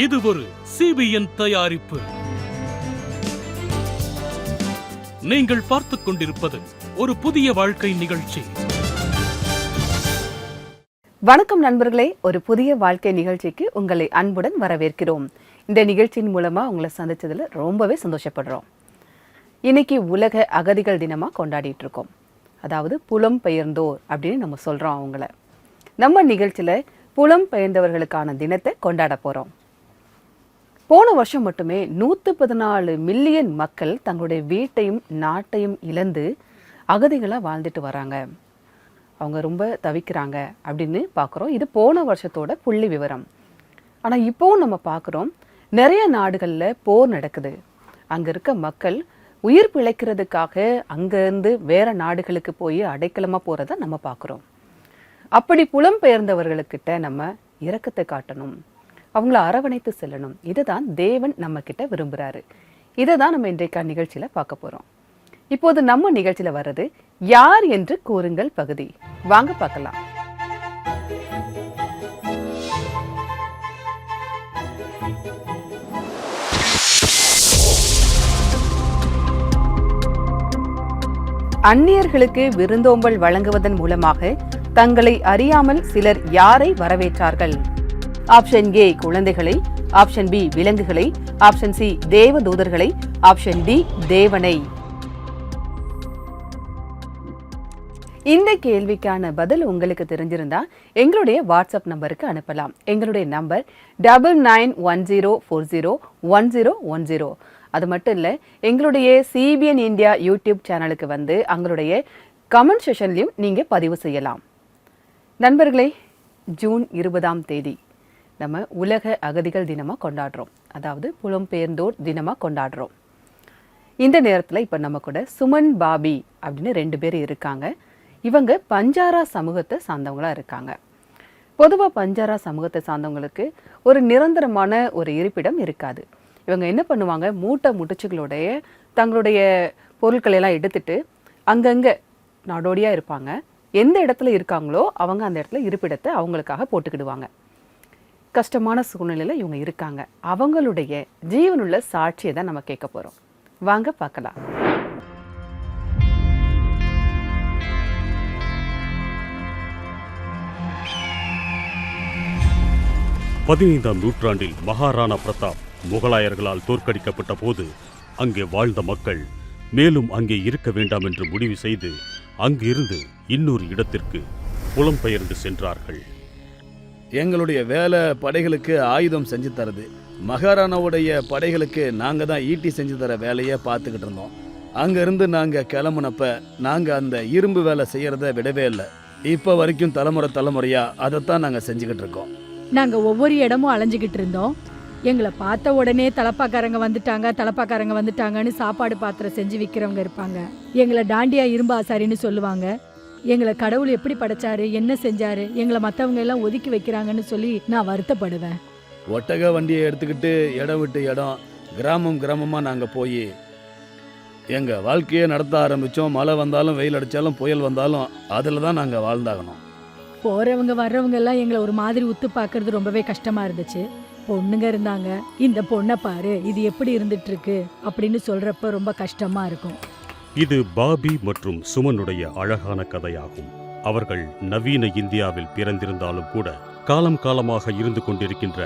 இது ஒரு CBN தயாரிப்பு. நீங்கள் பார்த்துக் கொண்டிருப்பது ஒரு புதிய வாழ்க்கை நிகழ்ச்சி. வணக்கம் நண்பர்களே, ஒரு புதிய வாழ்க்கை நிகழ்ச்சிக்கு உங்களை அன்புடன் வரவேற்கிறோம். இந்த நிகழ்ச்சியின் மூலமா உங்களை சந்திச்சதுல ரொம்பவே சந்தோஷப்படுறோம். இன்னைக்கு உலக அகதிகள் தினமா கொண்டாடிட்டு இருக்கோம். அதாவது புலம் பெயர்ந்தோர் அப்படின்னு நம்ம சொல்றோம். அவங்கள நம்ம நிகழ்ச்சியில புலம் பெயர்ந்தவர்களுக்கான தினத்தை கொண்டாட போறோம். போன வருஷம் மட்டுமே 114 மில்லியன் மக்கள் தங்களுடைய வீட்டையும் நாட்டையும் இழந்து அகதிகளாக வாழ்ந்துட்டு வராங்க. அவங்க ரொம்ப தவிக்கிறாங்க அப்படின்னு பார்க்குறோம். இது போன வருஷத்தோட புள்ளி விவரம். ஆனால் இப்போவும் நம்ம பார்க்குறோம், நிறைய நாடுகளில் போர் நடக்குது. அங்கே இருக்க மக்கள் உயிர் பிழைக்கிறதுக்காக அங்கேருந்து வேற நாடுகளுக்கு போய் அடைக்கலமாக போகிறத நம்ம பார்க்குறோம். அப்படி புலம்பெயர்ந்தவர்களுக்கிட்ட நம்ம இரக்கத்தை காட்டணும், அவங்கள அரவணைத்து செல்லணும். இதுதான் தேவன் நம்ம கிட்ட விரும்புகிறாரு. இதை தான் நம்ம இன்றைக்கு நிகழ்ச்சியில் பார்க்க போகிறோம். இப்போது நம்ம நிகழ்ச்சியில் வர்றது யார் என்று கூறுங்கள் பகுதி. வாங்க பார்க்கலாம். அந்நியர்களுக்கு விருந்தோம்பல் வழங்குவதன் மூலமாக தங்களை அறியாமல் சிலர் யாரை வரவேற்றார்கள்? ஆப்ஷன் ஏ குழந்தைகளை, ஆப்ஷன் பி விலங்குகளை, ஆப்ஷன் சி தேவதூதர்களை, ஆப்ஷன் டி தேவனை. இந்த கேள்விக்கான பதில் உங்களுக்கு தெரிஞ்சிருந்தா எங்களுடைய வாட்ஸ்அப் நம்பருக்கு அனுப்பலாம். எங்களுடைய நம்பர் 9910401010. அது மட்டும் இல்லை, எங்களுடைய CBN இந்தியா யூடியூப் சேனலுக்கு வந்து எங்களுடைய கமெண்ட் செஷன்லையும் நீங்கள் பதிவு செய்யலாம். நண்பர்களே, ஜூன் 20ஆம் தேதி நம்ம உலக அகதிகள் தினமாக கொண்டாடுறோம். அதாவது புலம்பெயர்ந்தோர் தினமாக கொண்டாடுறோம். இந்த நேரத்தில் இப்போ நம்ம கூட சுமன் பாபி அப்படின்னு 2 பேர் இருக்காங்க. இவங்க பஞ்சாரா சமூகத்தை சார்ந்தவங்களாக இருக்காங்க. பொதுவாக பஞ்சாரா சமூகத்தை சார்ந்தவங்களுக்கு ஒரு நிரந்தரமான ஒரு இருப்பிடம் இருக்காது. இவங்க என்ன பண்ணுவாங்க, மூட்டை முடிச்சுகளோடைய தங்களுடைய பொருட்களை எல்லாம் எடுத்துட்டு அங்கங்கே நாடோடியாக இருப்பாங்க. எந்த இடத்துல இருக்காங்களோ அவங்க அந்த இடத்துல இருப்பிடத்தை அவங்களுக்காக போட்டுக்கிடுவாங்க. கஷ்டமான சூழ்நிலையில் இவங்க இருக்காங்க. அவங்களுடைய ஜீவனுள்ள சாட்சியை தான் நம்ம கேட்க போகிறோம். வாங்க பார்க்கலாம். பதினைந்தாம் நூற்றாண்டில் மகாராணா பிரதாப் முகலாயர்களால் தோற்கடிக்கப்பட்ட போது அங்கே வாழ்ந்த மக்கள் மேலும் அங்கே இருக்க வேண்டாம் என்று முடிவு செய்து அங்கிருந்து இன்னொரு இடத்திற்கு புலம்பெயர்ந்து சென்றார்கள். எங்களுடைய வேலை படைகளுக்கு ஆயுதம் செஞ்சு தரது. மகாராணாவுடைய படைகளுக்கு நாங்கள் தான் ஈட்டி செஞ்சு தர வேலையை பார்த்துக்கிட்டு இருந்தோம். அங்கேருந்து நாங்கள் கிளம்புனப்ப நாங்கள் அந்த இரும்பு வேலை செய்கிறத விடவே இல்லை. இப்போ வரைக்கும் தலைமுறையாக அதைத்தான் நாங்கள் செஞ்சுக்கிட்டு இருக்கோம். நாங்கள் ஒவ்வொரு இடமும் அலைஞ்சிக்கிட்டு இருந்தோம். எங்களை பார்த்த உடனே தலப்பாக்காரங்க வந்துட்டாங்கன்னு சாப்பாடு பாத்திரம் செஞ்சு விற்கிறவங்க இருப்பாங்க. எங்களை டாண்டியா இரும்பு ஆசாரின்னு சொல்லுவாங்க. எங்களை கடவுள் எப்படி படைச்சாரு, என்ன செஞ்சாரு, எங்களை மற்றவங்க எல்லாம் ஒதுக்கி வைக்கிறாங்கன்னு சொல்லி நான் வருத்தப்படுவேன். ஒட்டக வண்டியை எடுத்துக்கிட்டு இடம் விட்டு இடம், கிராமமாக நாங்கள் போய் எங்கள் வாழ்க்கையை நடத்த ஆரம்பித்தோம். மழை வந்தாலும் வெயில் அடித்தாலும் புயல் வந்தாலும் அதில் தான் நாங்கள் வாழ்ந்தாகணும். போகிறவங்க வர்றவங்க எல்லாம் எங்களை ஒரு மாதிரி உத்து பார்க்கறது ரொம்பவே கஷ்டமாக இருந்துச்சு. பொண்ணுங்க இருந்தாங்க, இந்த பொண்ணை பாரு இது எப்படி இருந்துட்டு இருக்கு அப்படின்னு சொல்கிறப்ப ரொம்ப கஷ்டமாக இருக்கும். இது பாபி மற்றும் சுமனுடைய அழகான கதையாகும். அவர்கள் நவீன இந்தியாவில் பிறந்திருந்தாலும் கூட காலம் காலமாக இருந்து கொண்டிருக்கின்ற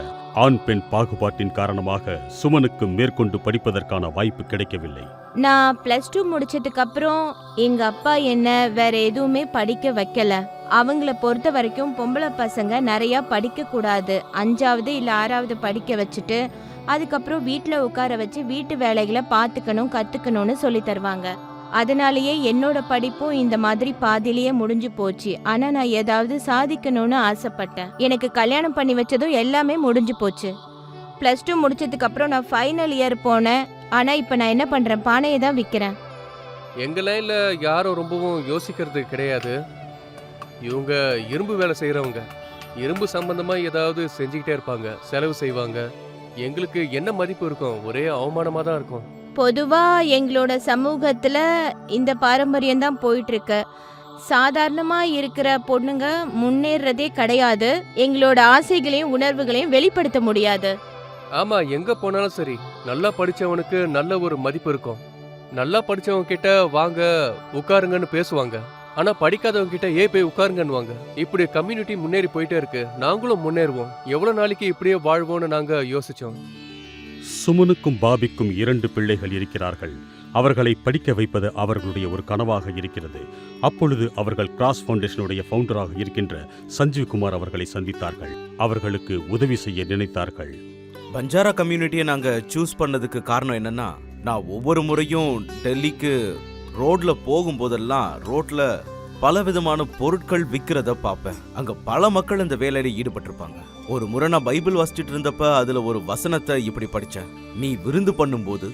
ஆண் பெண் பாகுபாட்டின் காரணமாக சுமனுக்கு மேற்கொண்டு படிப்பதற்கான வாய்ப்பு கிடைக்கவில்லை. நான் +2 முடிச்சதுக்கு அப்புறம் எங்க அப்பா என்ன வேற எதுவுமே படிக்க வைக்கல. அவங்கள பொறுத்த வரைக்கும் பொம்பளை பசங்க நிறைய படிக்க கூடாது, 5வது இல்ல 6வது படிக்க வச்சுட்டு அதுக்கப்புறம் வீட்டில் உட்கார வச்சு வீட்டு வேலைகளை பார்த்துக்கணும் கத்துக்கணும்னு சொல்லி தருவாங்க. அதனாலேயே என்னோட படிப்பும் இந்த மாதிரி பாதியிலேயே முடிஞ்சு போச்சு. ஆனா நான் ஏதாவது சாதிக்கணும்னு ஆசைப்பட்டேன். எனக்கு கல்யாணம் பண்ணி வச்சதும் எல்லாமே முடிஞ்சு போச்சு. +2 முடிச்சதுக்கு அப்புறம் நான் ஃபைனல் இயர் போனேன். ஆனா இப்ப நான் என்ன பண்றேன், பானையை தான் விற்கிறேன். எங்க லைன்ல யாரும் ரொம்பவும் யோசிக்கிறது கிடையாது. இவங்க இரும்பு வேலை செய்யறவங்க, இரும்பு சம்பந்தமா ஏதாவது செஞ்சுக்கிட்டே இருப்பாங்க, செலவு செய்வாங்க. எங்களுக்கு என்ன மதிப்பு இருக்கும், ஒரே அவமானமா தான் இருக்கும். பொதுவா எங்களோட சமூகத்துல இந்த பாரம்பரியம் தான் போயிட்டு இருக்கு. சாதாரணமா இருக்கிற பொண்ணுங்க முன்னேறதே கிடையாது. எங்களோட ஆசைகளையும் உணர்வுகளையும் வெளிப்படுத்த முடியாது. ஆமா, எங்க போனாலும் சரி, நல்லா படிச்சவனுக்கு நல்ல ஒரு மதிப்பு இருக்கும். நல்லா படிச்சவங்க கிட்ட வாங்க உட்காருங்கன்னு பேசுவாங்க. ஆனா படிக்காதவங்க கிட்ட போய் உட்காருங்கன்னுவாங்க. இப்படி கம்யூனிட்டி முன்னேறி போயிட்டே இருக்கு. நாங்களும் முன்னேறுவோம். எவ்வளவு நாளைக்கு இப்படியே வாழ்வோம்னு நாங்க யோசிச்சோம். சுமனுக்கும் பாபிக்கும் 2 பிள்ளைகள் இருக்கிறார்கள். அவர்களை படிக்க வைப்பது அவர்களுடைய ஒரு கனவாக இருக்கிறது. அப்பொழுது அவர்கள் கிராஸ் ஃபவுண்டேஷனுடைய ஃபவுண்டராக இருக்கின்ற சஞ்சீவ் குமார் அவர்களை சந்தித்தார்கள். அவர்களுக்கு உதவி செய்ய நினைத்தார்கள். பஞ்சாரா கம்யூனிட்டியை நாங்க சூஸ் பண்ணதுக்கு காரணம் என்னன்னா, நான் ஒவ்வொரு முறையும் டெல்லிக்கு ரோட்ல போகும்போதெல்லாம் ரோட்ல பல விதமான பொருட்கள் விற்கிறத பார்ப்பேன். அங்க பல மக்கள் இந்த வேலையில ஈடுபட்டிருப்பாங்க. ஒரு முறை நான் பைபிள் வாசிச்சுட்டு இருந்தப்ப அதுல ஒரு வசனத்தை இப்படி படிச்சேன். நீ விருந்து பண்ணும்போது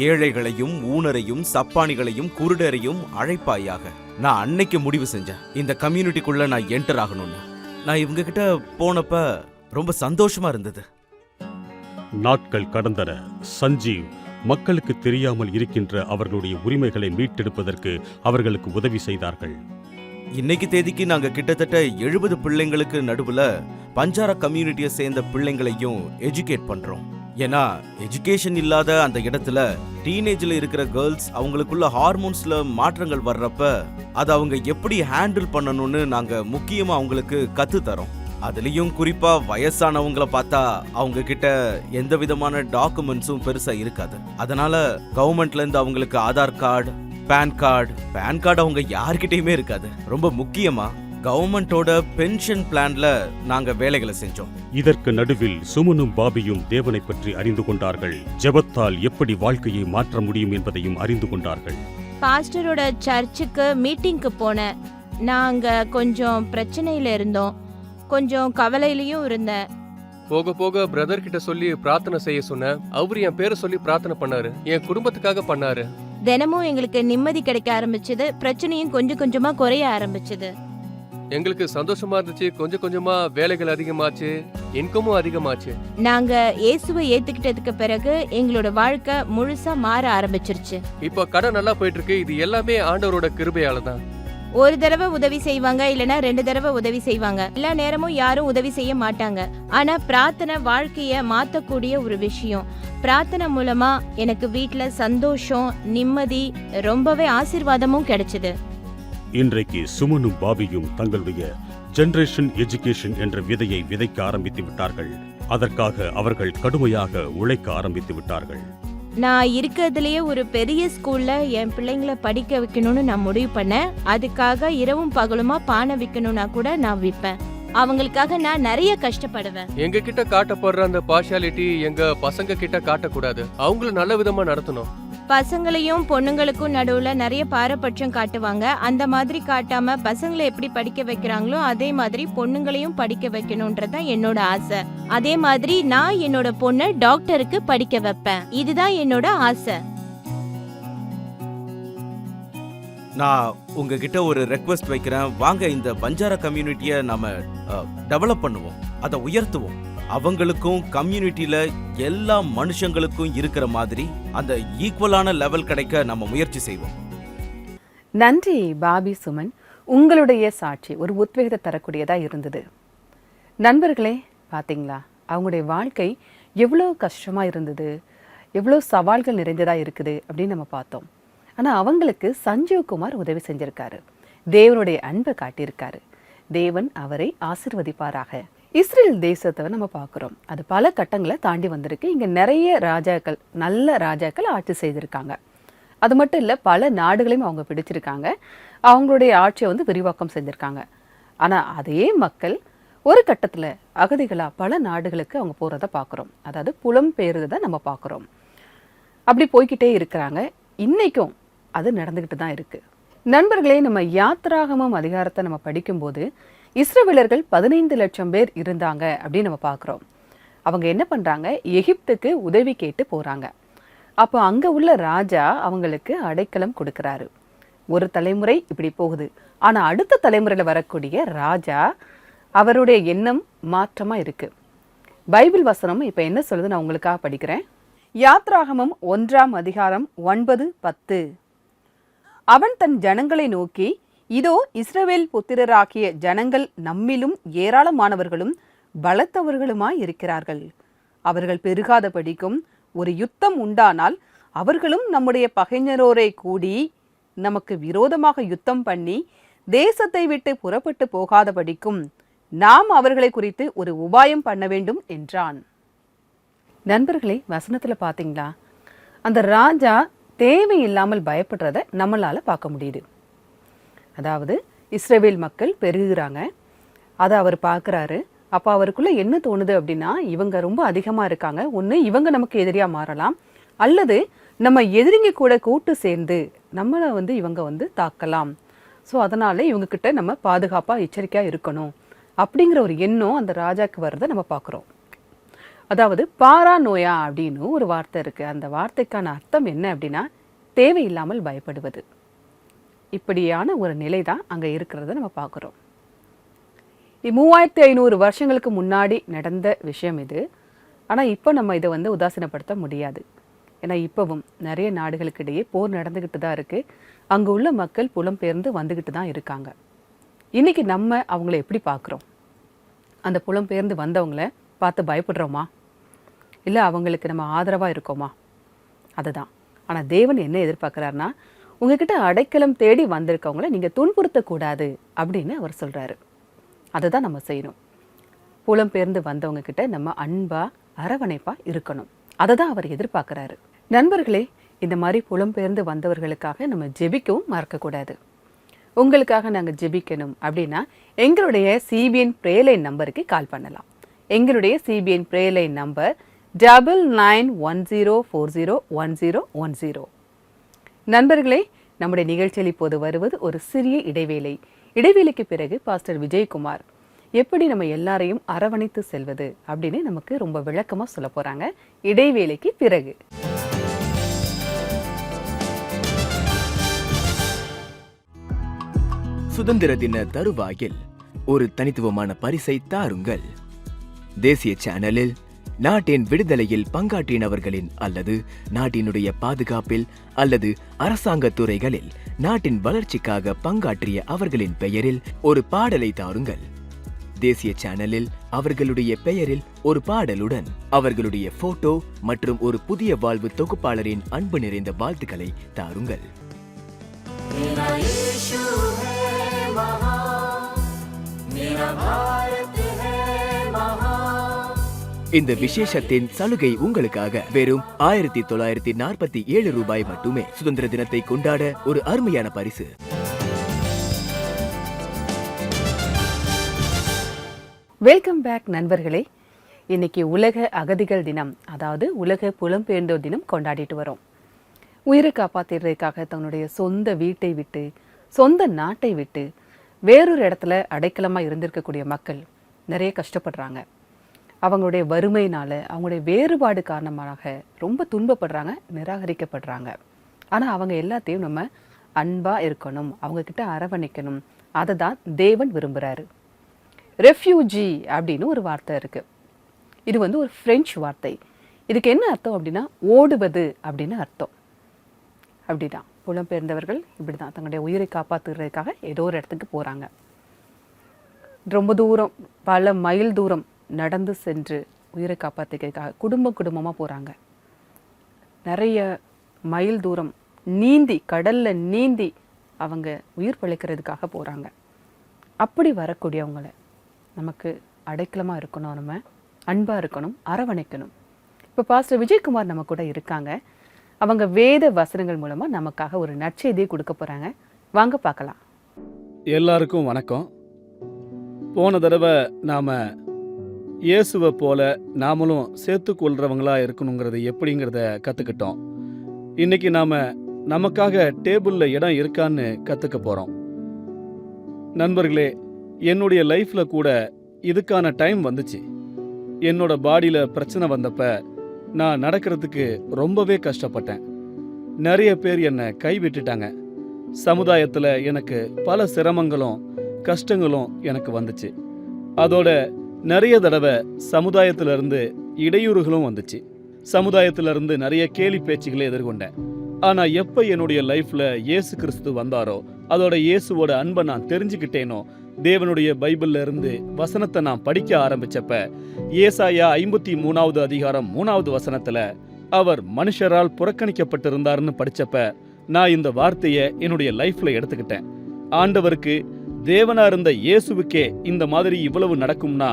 ஏழைகளையும் ஊனரையும் சப்பானிகளையும் குருடரையும் அழைப்பாயாக. நான் அன்னைக்கு முடிவு செஞ்சேன், இந்த கம்யூனிட்டிக்குள்ள நான் என்டர் ஆகணும்னு. நான் இவங்க கிட்ட போனப்ப ரொம்ப சந்தோஷமா இருந்தது. நாட்கள் கடந்தன. சஞ்சீவ் மக்களுக்கு தெரியாமல் இருக்கின்ற அவர்களுடைய உரிமைகளை மீட்டெடுப்பதற்கு அவர்களுக்கு உதவி செய்தார்கள். இன்னைக்கு தேதிக்கு நாங்க கிட்டத்தட்ட 70 பிள்ளைங்களுக்கு நடுவுல பஞ்சாரா கம்யூனிட்டியை சேர்ந்த பிள்ளைங்களையும் எஜுகேட் பண்றோம். ஏன்னா எஜுகேஷன் இல்லாத அந்த இடத்துல டீனேஜ்ல இருக்கிற கேர்ள்ஸ் அவங்களுக்குள்ள ஹார்மோன்ஸ்ல மாற்றங்கள் வர்றப்ப அதை அவங்க எப்படி ஹேண்டில் பண்ணணும்னு நாங்க முக்கியமா அவங்களுக்கு கத்து தரோம். அதுலயும் குறிப்பா வயசானவங்கள பார்த்தா அவங்க கிட்ட எந்த விதமான டாக்குமெண்ட்ஸும் பெருசா இருக்காது. அதனால கவர்மெண்ட்ல இருந்து அவங்களுக்கு ஆதார் கார்டு, பேன் கார்டு அவங்க யார்கிட்டயுமே இருக்காது. ரொம்ப முக்கியமா கவர்மெண்டோட பென்ஷன் பிளான்ல நாங்க வேலைகளை செஞ்சோம். இதற்கு நடுவில் சுமனும் பாபியும் தேவனை பற்றி அறிந்து கொண்டார்கள். ஜெபத்தால் எப்படி வாழ்க்கையை மாற்ற முடியும் என்பதையும் அறிந்து கொண்டார்கள். பாஸ்டரோட சர்ச்சுக்கு மீட்டிங்க்கு போனேன். நாங்க கொஞ்சம் பிரச்சனையில இருந்தோம், கொஞ்சம் கவலையிலயும் இருந்தேன். போக போக பிரதர் கிட்ட சொல்லி பிரார்த்தனை செய்ய சொன்னேன். அவரு என் பேரை சொல்லி பிரார்த்தனை பண்ணாரு. என் குடும்பத்துக்காக பண்ணாரு. தினமும் எங்களுக்கு நிம்மதி கிடைக்க ஆரம்பிச்சது. பிரச்சனையும் கொஞ்சம் கொஞ்சமா குறைய ஆரம்பிச்சது. எங்களுக்கு சந்தோஷமா இருந்துச்சு. கொஞ்சம் கொஞ்சமா வேலைகள் அதிகமாச்சு, இன்கமும் அதிகமாச்சு. நாங்க இயேசுவை ஏத்துக்கிட்டதுக்கு பிறகு எங்களோட வாழ்க்கை முழுசா மாற ஆரம்பிச்சிருச்சு. இப்ப கடை நல்லா போயிட்டு இருக்கு. இது எல்லாமே ஆண்டவரோட கிருபையால தான். ஒரு தடவை உதவி செய்வாங்க, இல்லனா 2 தடவை உதவி செய்வாங்க. எல்லா நேரமும் யாரும் உதவி செய்ய மாட்டாங்க. ஆனா பிரார்த்தனை வாழ்க்கைய மாத்தக்கூடிய ஒரு விஷயம். பிரார்த்தனை மூலமா எனக்கு வீட்ல சந்தோஷம், நிம்மதி, ரொம்பவே ஆசீர்வாதமும் கிடைச்சது. இன்றைக்கு சுமனும் பாபியும் தங்களுடைய ஜெனரேஷன் எஜுகேஷன் என்ற விதையை விதைக்க ஆரம்பித்து விட்டார்கள். அதற்காக அவர்கள் கடுமையாக உழைக்க ஆரம்பித்து விட்டார்கள். நான் இருக்கிறதுலயே ஒரு பெரிய ஸ்கூல்ல என் பிள்ளைங்களை படிக்க வைக்கணும்னு நான் முடிவு பண்ணேன். அதுக்காக இரவும் பகலுமா பானை விற்கணும்னா கூட நான் விற்பேன். அவங்களுக்காக நான் நிறைய கஷ்டப்படுவேன். எங்க கிட்ட காட்டப்படுற அந்த பார்ஷியாலிட்டி எங்க பசங்க கிட்ட காட்டக்கூடாது. அவங்கள நல்ல விதமா நடத்தணும். பசங்களையும் பொண்ணுங்களுக்கும் நடுவுல நிறைய பாரபட்சம் காட்டுவாங்க. அந்த மாதிரி காட்டாம பசங்களை எப்படி படிக்க வைக்கிறாங்களோ அதே மாதிரி பொண்ணுங்களையும் படிக்க வைக்கணும்ன்றதான் என்னோட ஆசை. அதே மாதிரி நான் என்னோட பொண்ணை டாக்டருக்கு படிக்க வைப்பேன். இதுதான் என்னோட ஆசை. நான் உங்ககிட்ட ஒரு ரெக்வெஸ்ட் வைக்கிறேன். வாங்க இந்த பஞ்சாரா கம்யூனிட்டியை நாம டெவலப் பண்ணுவோம், அதை உயர்த்துவோம். அவங்களுக்கும் கம்யூனிட்டியில எல்லா மனுஷங்களுக்கும் இருக்கிற மாதிரி அந்த ஈக்குவலான லெவல் கிடைக்க நம்ம முயற்சி செய்வோம். நன்றி பாபி, சுமன். உங்களுடைய சாட்சி ஒரு உத்வேகத்தை தரக்கூடியதா இருந்தது. நண்பர்களே, பார்த்தீங்களா அவங்களுடைய வாழ்க்கை எவ்வளோ கஷ்டமா இருந்தது, எவ்வளோ சவால்கள் நிறைந்ததா இருக்குது அப்படின்னு நம்ம பார்த்தோம். ஆனால் அவங்களுக்கு சஞ்சீவ் குமார் உதவி செஞ்சிருக்காரு. தேவனுடைய அன்பை காட்டியிருக்காரு. தேவன் அவரை ஆசிர்வதிப்பாராக. இஸ்ரேல் தேசத்தை நம்ம பார்க்குறோம். அது பல கட்டங்களை தாண்டி வந்திருக்கு. இங்கே நிறைய ராஜாக்கள், நல்ல ராஜாக்கள் ஆட்சி செய்திருக்காங்க. அது மட்டும் இல்லை, பல நாடுகளையும் அவங்க பிடிச்சிருக்காங்க. அவங்களுடைய ஆட்சியை விரிவாக்கம் செஞ்சுருக்காங்க. ஆனால் அதே மக்கள் ஒரு கட்டத்தில் அகதிகளாக பல நாடுகளுக்கு அவங்க போகிறத பார்க்குறோம். அதாவது புலம்பெயர்றதை நம்ம பார்க்குறோம். அப்படி போய்கிட்டே இருக்கிறாங்க. இன்றைக்கும் அது நடந்துக்கிட்டு தான் இருக்குது. நண்பர்களே, நம்ம யாத்ராகமம் அதிகாரத்தை நம்ம படிக்கும்போது இஸ்ரவேலர்கள் 15 லட்சம் பேர் இருந்தாங்க அப்படின்னு நம்ம பார்க்குறோம். அவங்க என்ன பண்ணுறாங்க, எகிப்துக்கு உதவி கேட்டு போகிறாங்க. அப்போ அங்கே உள்ள ராஜா அவங்களுக்கு அடைக்கலம் கொடுக்குறாரு. ஒரு தலைமுறை இப்படி போகுது. ஆனால் அடுத்த தலைமுறையில் வரக்கூடிய ராஜா அவருடைய எண்ணம் மாற்றமாக இருக்குது. பைபிள் வசனம் இப்போ என்ன சொல்லுது, நான் உங்களுக்காக படிக்கிறேன். யாத்ராகமம் 1ஆம் அதிகாரம் 9-10. அவன் தன் ஜனங்களை நோக்கி, இதோ இஸ்ரவேல் புத்திரராகிய ஜனங்கள் நம்மிலும் ஏராளமானவர்களும் பலத்தவர்களுமாய் இருக்கிறார்கள். அவர்கள் பெருகாதபடிக்கும் ஒரு யுத்தம் உண்டானால் அவர்களும் நம்முடைய பகைஞரோரை கூடி நமக்கு விரோதமாக யுத்தம் பண்ணி தேசத்தை விட்டு புறப்பட்டு போகாதபடிக்கும் நாம் அவர்களை குறித்து ஒரு உபாயம் பண்ண வேண்டும் என்றான். நண்பர்களே, வசனத்துல பாத்தீங்களா, அந்த ராஜா தேவையில்லாமல் பயப்படுறத நம்மளால பார்க்க முடியுது. அதாவது இஸ்ரவேல் மக்கள் பெருகுறாங்க, அதை அவர் பார்க்குறாரு. அப்போ அவருக்குள்ள என்ன தோணுது அப்படின்னா, இவங்க ரொம்ப அதிகமாக இருக்காங்க, ஒன்று இவங்க நமக்கு எதிரியாக மாறலாம், அல்லது நம்ம எதிரிங்க கூட கூட்டு சேர்ந்து நம்மளை இவங்க தாக்கலாம். ஸோ அதனால இவங்கக்கிட்ட நம்ம பாதுகாப்பாக எச்சரிக்கையாக இருக்கணும் அப்படிங்கிற ஒரு எண்ணம் அந்த ராஜாக்கு வர்றதை நம்ம பார்க்குறோம். அதாவது பாராநோயா அப்படின்னு ஒரு வார்த்தை இருக்குது. அந்த வார்த்தைக்கான அர்த்தம் என்ன அப்படின்னா, தேவையில்லாமல் பயப்படுவது. இப்படியான ஒரு நிலை தான் அங்கே இருக்கிறத நம்ம பார்க்குறோம். 3500 வருஷங்களுக்கு முன்னாடி நடந்த விஷயம் இது. ஆனால் இப்போ நம்ம இதை உதாசீனப்படுத்த முடியாது. ஏன்னா இப்போவும் நிறைய நாடுகளுக்கு இடையே போர் நடந்துக்கிட்டு தான் இருக்குது. அங்கே உள்ள மக்கள் புலம்பெயர்ந்து வந்துக்கிட்டு தான் இருக்காங்க. இன்றைக்கி நம்ம அவங்கள எப்படி பார்க்குறோம்? அந்த புலம்பெயர்ந்து வந்தவங்கள பார்த்து பயப்படுறோமா, இல்லை அவங்களுக்கு நம்ம ஆதரவாக இருக்கோமா? அதுதான். ஆனால் தேவன் என்ன எதிர்பார்க்குறாருன்னா, உங்ககிட்ட அடைக்கலம் தேடி வந்திருக்கவங்கள நீங்கள் துன்புறுத்தக்கூடாது அப்படின்னு அவர் சொல்கிறாரு. அதை தான் நம்ம செய்யணும். புலம்பெயர்ந்து வந்தவங்க கிட்ட நம்ம அன்பா அரவணைப்பா இருக்கணும். அதை தான் அவர் எதிர்பார்க்குறாரு. நண்பர்களே, இந்த மாதிரி புலம்பெயர்ந்து வந்தவர்களுக்காக நம்ம ஜெபிக்கவும் மறக்கக்கூடாது. உங்களுக்காக நாங்கள் ஜெபிக்கணும் அப்படின்னா எங்களுடைய சிபிஎன் பிரேலைன் நம்பருக்கு கால் பண்ணலாம். எங்களுடைய சிபிஎன் பிரேலைன் நம்பர் 9910401010. நண்பர்களே, நம்முடைய நிகழ்ச்சியில் இப்போது வருவது ஒரு சிறிய இடைவேளை. இடைவேளைக்கு பிறகு பாஸ்டர் விஜயகுமார் எப்படி நம்ம எல்லாரையும் அரவணைத்து செல்வது அப்படின்னு நமக்கு ரொம்ப விளக்கமாக சொல்ல போகிறாங்க. இடைவேளைக்கு பிறகு. சுதந்திர தின தருவாயில் ஒரு தனித்துவமான பரிசை தாருங்கள். தேசிய சேனலில் நாட்டின் விடுதலையில் பங்காற்றினவர்களின் அல்லது நாட்டினுடைய பாதுகாப்பில் அல்லது அரசாங்க துறைகளில் நாட்டின் வளர்ச்சிக்காக பங்காற்றிய அவர்களின் பெயரில் ஒரு பாடலை தாருங்கள். தேசிய சேனலில் அவர்களுடைய பெயரில் ஒரு பாடலுடன் அவர்களுடைய போட்டோ மற்றும் ஒரு புதிய வாழ்வு தொகுப்பாளரின் அன்பு நிறைந்த வாழ்த்துக்களை தாருங்கள். இந்த விசேஷத்தின் சலுகை உங்களுக்காக வெறும் 1947 ரூபாய் மட்டுமே. சுதந்திர தினத்தை கொண்டாட ஒரு அருமையான பரிசு. வெல்கம் பேக் நண்பர்களே. இன்னைக்கு உலக அகதிகள் தினம், அதாவது உலக புலம்பெயர்ந்தோர் தினம் கொண்டாடிட்டு வரோம். உயிரை காப்பாற்றுறதுக்காக தன்னுடைய சொந்த வீட்டை விட்டு, சொந்த நாட்டை விட்டு வேறொரு இடத்துல அடைக்கலமாக இருந்திருக்கக்கூடிய மக்கள் நிறைய கஷ்டப்படுறாங்க. அவங்களுடைய வறுமையினால், அவங்களுடைய வேறுபாடு காரணமாக ரொம்ப துன்பப்படுறாங்க, நிராகரிக்கப்படுறாங்க. ஆனால் அவங்க எல்லாத்தையும் நம்ம அன்பாக இருக்கணும், அவங்கக்கிட்ட அரவணைக்கணும். அதை தான் தேவன் விரும்புகிறாரு. ரெஃப்யூஜி அப்படின்னு ஒரு வார்த்தை இருக்குது. இது ஒரு ஃப்ரெஞ்சு வார்த்தை. இதுக்கு என்ன அர்த்தம் அப்படின்னா, ஓடுவது அப்படின்னு அர்த்தம். அப்படிதான் புலம்பெயர்ந்தவர்கள் இப்படி தான் தங்களுடைய உயிரை காப்பாற்றுறதுக்காக ஏதோ ஒரு இடத்துக்கு போகிறாங்க. ரொம்ப தூரம், பல மைல் தூரம் நடந்து சென்று உயிரை காப்பாற்றிக்கிறதுக்காக குடும்பமாக போகிறாங்க. நிறைய மைல் தூரம் நீந்தி, கடலில் நீந்தி அவங்க உயிர் பிழைக்கிறதுக்காக போகிறாங்க. அப்படி வரக்கூடியவங்கள நமக்கு அடைக்கலமாக இருக்கணும், நம்ம அன்பாக இருக்கணும், அரவணைக்கணும். இப்போ பாஸ்டர் விஜயகுமார் நம்ம கூட இருக்காங்க. அவங்க வேத வசனங்கள் மூலமாக நமக்காக ஒரு நற்செய்தியை கொடுக்க போகிறாங்க. வாங்க பார்க்கலாம். எல்லாருக்கும் வணக்கம். போன தடவை நாம் இயேசுவை போல நாமளும் சேர்த்துக்கொள்கிறவங்களா இருக்கணுங்கிறது எப்படிங்கிறத கற்றுக்கிட்டோம். இன்னைக்கு நாம் நமக்காக டேபிளில் இடம் இருக்கான்னு கற்றுக்க போகிறோம். நண்பர்களே, என்னுடைய லைஃப்பில் கூட இதுக்கான டைம் வந்துச்சு. என்னோட பாடியில் பிரச்சனை வந்தப்ப நான் நடக்கிறதுக்கு ரொம்பவே கஷ்டப்பட்டேன். நிறைய பேர் என்னை கைவிட்டுட்டாங்க. சமுதாயத்தில் எனக்கு பல சிரமங்களும் கஷ்டங்களும் எனக்கு வந்துச்சு. அதோட நிறைய தடவை சமுதாயத்திலிருந்து இடையூறுகளும் வந்துச்சு. சமுதாயத்திலிருந்து நிறைய கேலி பேச்சுகளை எதிர்கொண்டேன். ஆனால் எப்போ என்னுடைய லைஃப்பில் இயேசு கிறிஸ்து வந்தாரோ, அதோட இயேசுவோட அன்பை நான் தெரிஞ்சுக்கிட்டேனோ, தேவனுடைய பைபிள்ல இருந்து வசனத்தை நான் படிக்க ஆரம்பிச்சப்ப ஏசாயா 53வது அதிகாரம் 3வது வசனத்துல அவர் மனுஷரால் புறக்கணிக்கப்பட்டிருந்தார்னு படிச்சப்ப நான் இந்த வார்த்தையை என்னுடைய லைஃப்ல எடுத்துக்கிட்டேன். ஆண்டவருக்கு தேவனா இருந்த இயேசுவுக்கே இந்த மாதிரி இவ்வளவு நடக்கும்னா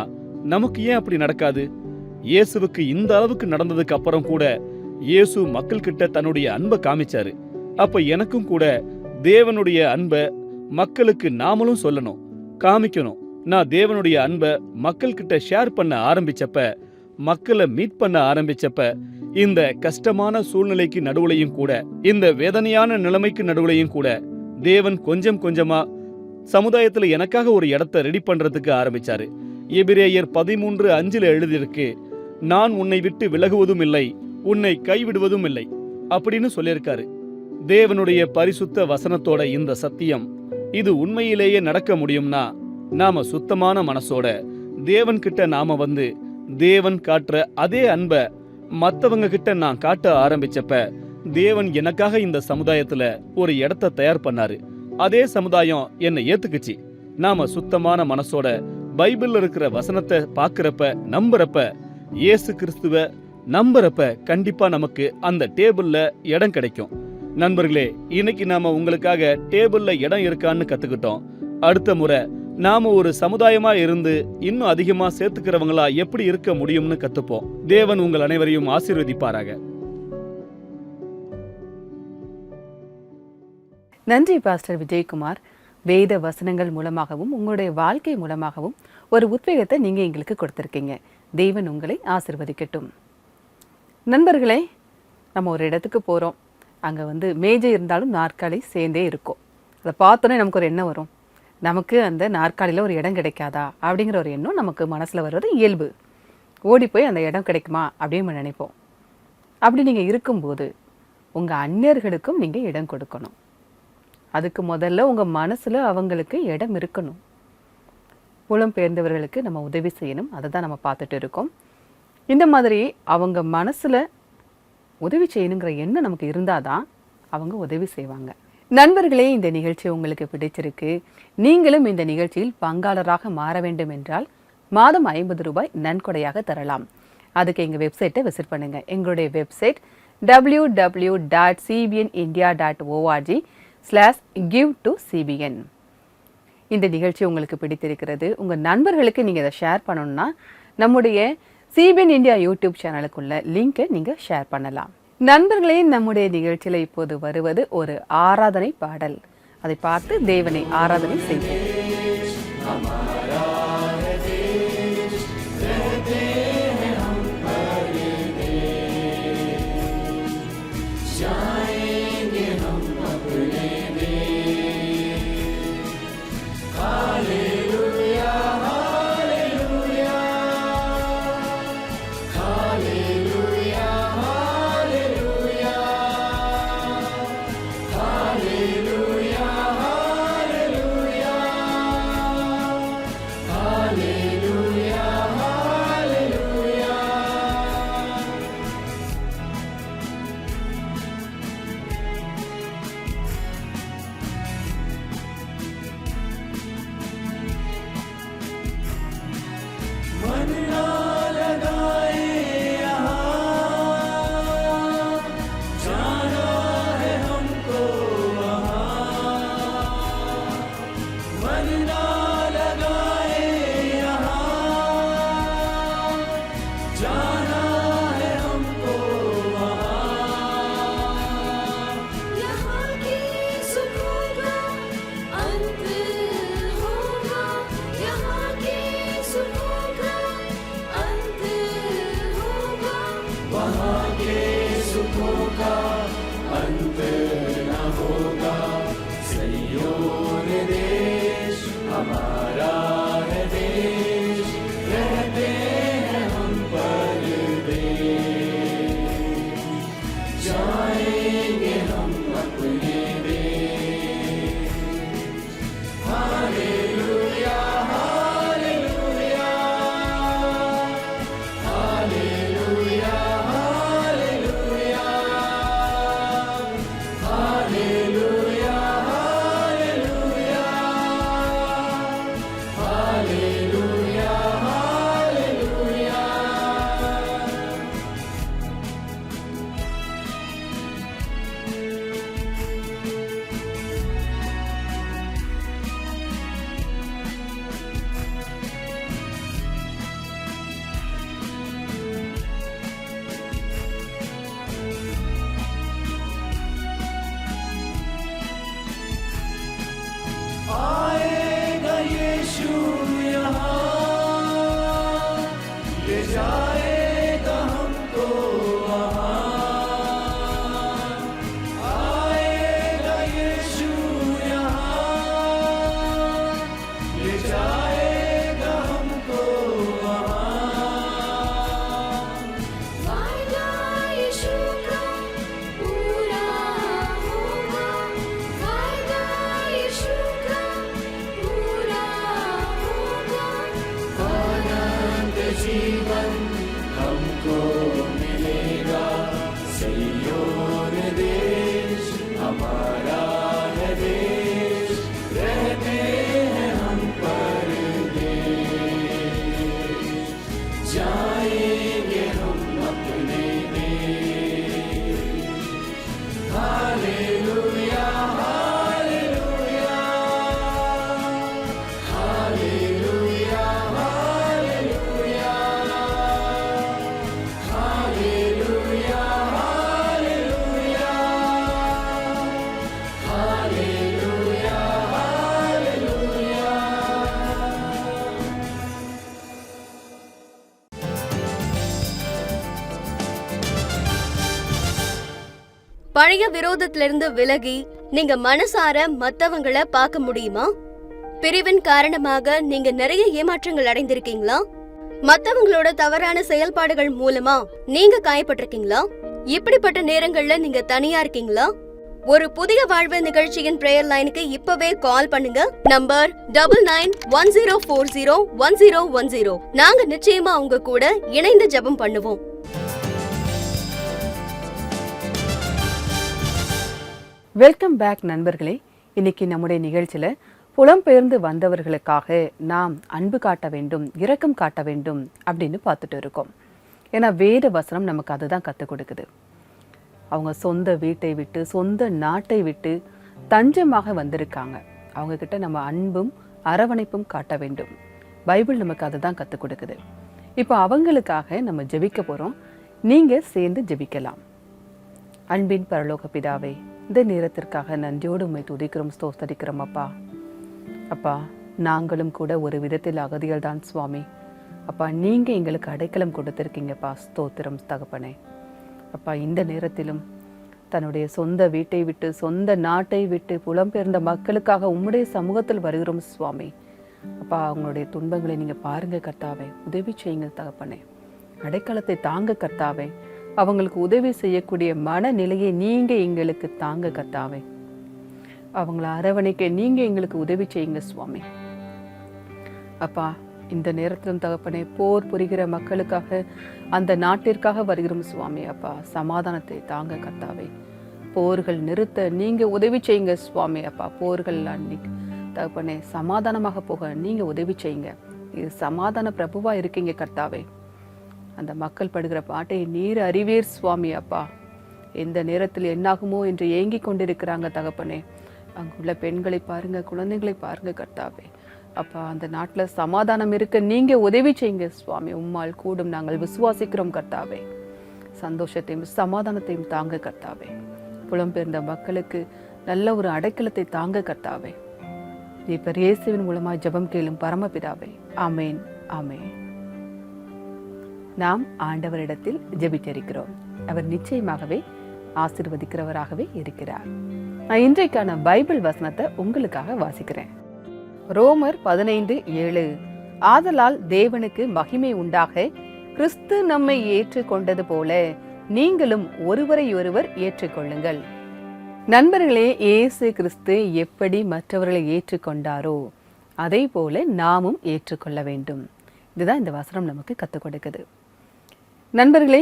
நமக்கு ஏன் அப்படி நடக்காது? இயேசுவுக்கு இந்த அளவுக்கு நடந்ததுக்கு அப்புறம் கூட இயேசு மக்கள் கிட்ட தன்னுடைய அன்பை காமிச்சாரு. அப்ப எனக்கும் கூட தேவனுடைய அன்பை மக்களுக்கு நாமளும் சொல்லணும், காமிக்கணும். நான் தேவனுடைய அன்பை மக்கள் கிட்ட ஷேர் பண்ண ஆரம்பிச்சப்ப, மக்களை மீட் பண்ண ஆரம்பிச்சப்ப, இந்த கஷ்டமான சூழ்நிலைக்கு நடுவுலையும் கூட, இந்த வேதனையான நிலைமைக்கு நடுவுலையும் கூட தேவன் கொஞ்சம் கொஞ்சமா சமுதாயத்துல எனக்காக ஒரு இடத்தை ரெடி பண்றதுக்கு ஆரம்பிச்சாரு. எபிரேயர் 13:5 எழுதியிருக்கு, நான் உன்னை விட்டு விலகுவதும் இல்லை, உன்னை கைவிடுவதும் இல்லை அப்படின்னு சொல்லியிருக்காரு. தேவனுடைய பரிசுத்த வசனத்தோட இந்த சத்தியம் இது உண்மையிலேயே நடக்க முடியும்னா நாம சுத்தமான மனசோட தேவன் கிட்ட நாம வந்து தேவன் காட்டுற அதே அன்பை மத்தவங்க கிட்ட நான் காட்ட ஆரம்பிச்சப்ப தேவன் எனக்காக இந்த சமுதாயத்துல ஒரு இடத்தை தயார் பண்ணாரு. அதே சமுதாயம் என்னை ஏத்துக்குச்சு. நாம சுத்தமான மனசோட பைபிள்ல இருக்கிற வசனத்தை பாக்குறப்ப, நம்புறப்ப, இயேசு கிறிஸ்துவ நம்புறப்ப கண்டிப்பா நமக்கு அந்த டேபிள்ல இடம் கிடைக்கும். நண்பர்களே, இன்னைக்கு நாம உங்களுக்காக டேபிள்ல இடம் இருக்கான்னு கத்துக்கிட்டோம். அடுத்த முறை நாம ஒரு சமுதாயமா இருந்து இன்னும் அதிகமா சேர்த்துக்கிறவங்களா எப்படி இருக்க முடியும்னு கத்துப்போம். தேவன் உங்கள் அனைவரையும் ஆசீர்வதிப்பாராக. நன்றி பாஸ்டர் விஜயகுமார். வேத வசனங்கள் மூலமாகவும் உங்களுடைய வாழ்க்கை மூலமாகவும் ஒரு உத்வேகத்தை நீங்க எங்களுக்கு கொடுத்திருக்கீங்க. தேவன் உங்களை ஆசீர்வதிக்கட்டும். நண்பர்களே, நம்ம ஒரு இடத்துக்கு போறோம். அங்க மேஜை இருந்தாலும் நாற்காலி சேர்ந்தே இருக்கும். அதை பார்த்தோன்னே நமக்கு ஒரு எண்ணம் வரும், நமக்கு அந்த நாற்காலியில் ஒரு இடம் கிடைக்காதா அப்படிங்கிற ஒரு எண்ணம் நமக்கு மனசில் வர்றது இயல்பு. ஓடி போய் அந்த இடம் கிடைக்குமா அப்படின்னு நினைப்போம். அப்படி நீங்கள் இருக்கும்போது உங்கள் அந்நியர்களுக்கும் நீங்கள் இடம் கொடுக்கணும். அதுக்கு முதல்ல உங்கள் மனசில் அவங்களுக்கு இடம் இருக்கணும். புலம்பெயர்ந்தவர்களுக்கு நம்ம உதவி செய்யணும். அதை தான் நம்ம பார்த்துட்டு இருக்கோம். இந்த மாதிரி அவங்க மனசில் உதவி செய்யணுங்கிற எண்ணம் நமக்கு இருந்தால் தான் அவங்க உதவி செய்வாங்க. நண்பர்களே, இந்த நிகழ்ச்சி உங்களுக்கு பிடிச்சிருக்கு, நீங்களும் இந்த நிகழ்ச்சியில் பங்காளராக மாற வேண்டும் என்றால் மாதம் 50 ரூபாய் நன்கொடையாக தரலாம். அதுக்கு எங்கள் வெப்சைட்டை விசிட் பண்ணுங்கள். எங்களுடைய வெப்சைட் www.cbnindia.org/give-to-cbn. இந்த நிகழ்ச்சி உங்களுக்கு பிடித்திருக்கிறது, உங்கள் நண்பர்களுக்கு நீங்கள் இதை ஷேர் பண்ணணும்னா நம்முடைய சிபிஎன் இந்தியா யூடியூப் சேனலுக்குள்ள லிங்கை நீங்கள் ஷேர் பண்ணலாம். நண்பர்களே, நம்முடைய நிகழ்ச்சியில் இப்போது வருவது ஒரு ஆராதனை பாடல். அதை பார்த்து தேவனை ஆராதனை செய்வோம். अंत न होगा, सैयों देश हमारा। பழைய விரோதத்திலிருந்து விலகி நீங்க மனசார மத்தவங்கள பார்க்க முடியுமா? பிரிவின் காரணமாக நீங்க நிறைய ஏமாற்றங்கள் அடைந்திருக்கீங்களா? மத்தவங்களோட தவறான செயல்பாடுகள் மூலமா நீங்க காயப்பட்டிருக்கீங்களா? இப்படிப்பட்ட நேரங்கள்ல நீங்க தனியா இருக்கீங்களா? ஒரு புதிய வாழ்வு நிகழ்ச்சியின் பிரேயர் லைனுக்கு இப்பவே கால் பண்ணுங்க. நம்பர் 9910401010. நாங்க நிச்சயமா உங்க கூட இணைந்து ஜெபம் பண்ணுவோம். வெல்கம் பேக் நண்பர்களே. இன்னைக்கு நம்முடைய நிகழ்ச்சியில் புலம்பெயர்ந்து வந்தவர்களுக்காக நாம் அன்பு காட்ட வேண்டும், இரக்கம் காட்ட வேண்டும் அப்படின்னு பார்த்துட்டு இருக்கோம். ஏன்னா வேத வசனம் நமக்கு அதுதான் கற்றுக் கொடுக்குது. அவங்க சொந்த வீட்டை விட்டு, சொந்த நாட்டை விட்டு தஞ்சமாக வந்திருக்காங்க. அவங்கக்கிட்ட நம்ம அன்பும் அரவணைப்பும் காட்ட வேண்டும். பைபிள் நமக்கு அதை தான் கற்றுக் கொடுக்குது. இப்போ அவங்களுக்காக நம்ம ஜெபிக்க போகிறோம். நீங்கள் சேர்ந்து ஜெபிக்கலாம். அன்பின் பரலோக பிதாவே, இந்த நேரத்திற்காக நன்றியோடு உம்மை துதிக்கிறோம், ஸ்தோத்தரிக்கிறோம் அப்பா. அப்பா, நாங்களும் கூட ஒரு விதத்தில் அகதிகள் தான் சுவாமி. அப்பா, நீங்கள் எங்களுக்கு அடைக்கலம் கொடுத்துருக்கீங்கப்பா. ஸ்தோத்திரம் தகப்பனே. அப்பா, இந்த நேரத்திலும் தன்னுடைய சொந்த வீட்டை விட்டு, சொந்த நாட்டை விட்டு புலம்பெயர்ந்த மக்களுக்காக உம்முடைய சமூகத்தில் வருகிறோம் சுவாமி. அப்பா, அவங்களுடைய துன்பங்களை நீங்கள் பாருங்க கர்த்தாவே, உதவி செய்யுங்க தகப்பனே. அடைக்கலத்தை தாங்க கர்த்தாவே. அவங்களுக்கு உதவி செய்யக்கூடிய மனநிலையை நீங்கள் எங்களுக்கு தாங்க கர்த்தாவே. அவங்கள அரவணைக்க நீங்கள் எங்களுக்கு உதவி செய்யுங்க சுவாமி. அப்பா, இந்த நேரத்திலும் தகப்பனே, போர் புரிகிற மக்களுக்காக, அந்த நாட்டிற்காக வருகிறோம் சுவாமி. அப்பா, சமாதானத்தை தாங்க கர்த்தாவே. போர்கள் நிறுத்த நீங்கள் உதவி செய்யுங்க சுவாமி. அப்பா, போர்கள் அன்னைக்கு தகப்பனே சமாதானமாக போக நீங்கள் உதவி செய்யுங்க. இது சமாதான பிரபுவாக இருக்கீங்க கர்த்தாவே. அந்த மக்கள் படுகிற பாட்டை நீர் அறிவீர் சுவாமி. அப்பா, எந்த நேரத்தில் என்னாகுமோ என்று ஏங்கி கொண்டிருக்கிறாங்க தகப்பனே. அங்குள்ள பெண்களை பாருங்க, குழந்தைகளை பாருங்க கர்த்தாவே. அப்பா, அந்த நாட்டில் சமாதானம் இருக்க நீங்கள் உதவி செய்யுங்க சுவாமி. உம்மால் கூடும் நாங்கள் விசுவாசிக்கிறோம் கர்த்தாவே. சந்தோஷத்தையும் சமாதானத்தையும் தாங்க கர்த்தாவே. புலம்பெயர்ந்த மக்களுக்கு நல்ல ஒரு அடைக்கலத்தை தாங்க கர்த்தாவே. இப்ப இயேசுவின் மூலமாக ஜெபம் கேளும் பரமபிதாவே. ஆமேன், ஆமேன். நாம் ஆண்டவரிடத்தில் ஜெபித்திருக்கிறோம். அவர் நிச்சயமாகவே ஆசீர்வதிக்கிறவராகவே இருக்கிறார். நான் இன்றைக்கான பைபிள் வசனத்தை உங்களுக்காக வாசிக்கிறேன். ரோமர் 15:7. ஆதலால் தேவனுக்கு மகிமை உண்டாக, கிறிஸ்து நம்மை ஏற்றுக்கொண்டது போல நீங்களும் ஒருவரையொருவர் ஏற்றுக்கொள்ளுங்கள். நண்பர்களே, இயேசு கிறிஸ்து எப்படி மற்றவர்களை ஏற்றுக்கொண்டாரோ அதே போல நாமும் ஏற்றுக்கொள்ள வேண்டும். இதுதான் இந்த வசனம் நமக்கு கற்றுக் கொடுக்குது. நண்பர்களே,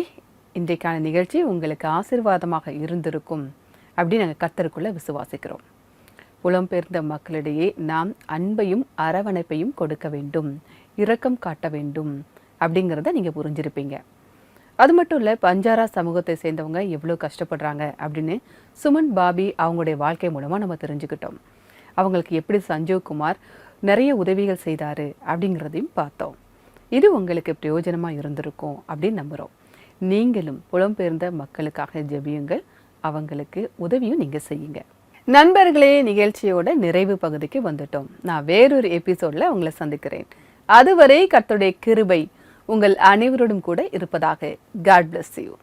இன்றைக்கான நிகழ்ச்சி உங்களுக்கு ஆசீர்வாதமாக இருந்திருக்கும் அப்படின்னு நாங்கள் கர்த்தருக்குள்ள விசுவாசிக்கிறோம். புலம்பெயர்ந்த மக்களிடையே நாம் அன்பையும் அரவணைப்பையும் கொடுக்க வேண்டும், இரக்கம் காட்ட வேண்டும் அப்படிங்கிறத நீங்கள் புரிஞ்சிருப்பீங்க. அது மட்டும் இல்லை, பஞ்சாரா சமூகத்தை சேர்ந்தவங்க எவ்வளோ கஷ்டப்படுறாங்க அப்படின்னு சுமன் பாபி அவங்களுடைய வாழ்க்கை மூலமாக நம்ம தெரிஞ்சுக்கிட்டோம். அவங்களுக்கு எப்படி சஞ்சீவ் குமார் நிறைய உதவிகள் செய்தார் அப்படிங்கிறதையும் பார்த்தோம். இது உங்களுக்கு பிரயோஜனமாக இருந்திருக்கும் அப்படின்னு நம்புகிறோம். நீங்களும் புலம்பெயர்ந்த மக்களுக்காக ஜெபியுங்கள், அவங்களுக்கு உதவியும் நீங்கள் செய்யுங்க. நண்பர்களே, நிகழ்ச்சியோட நிறைவு பகுதிக்கு வந்துட்டோம். நான் வேறொரு எபிசோடில் உங்களை சந்திக்கிறேன். அதுவரை கர்த்தருடைய கிருபை உங்கள் அனைவரோடும் கூட இருப்பதாக. God bless you.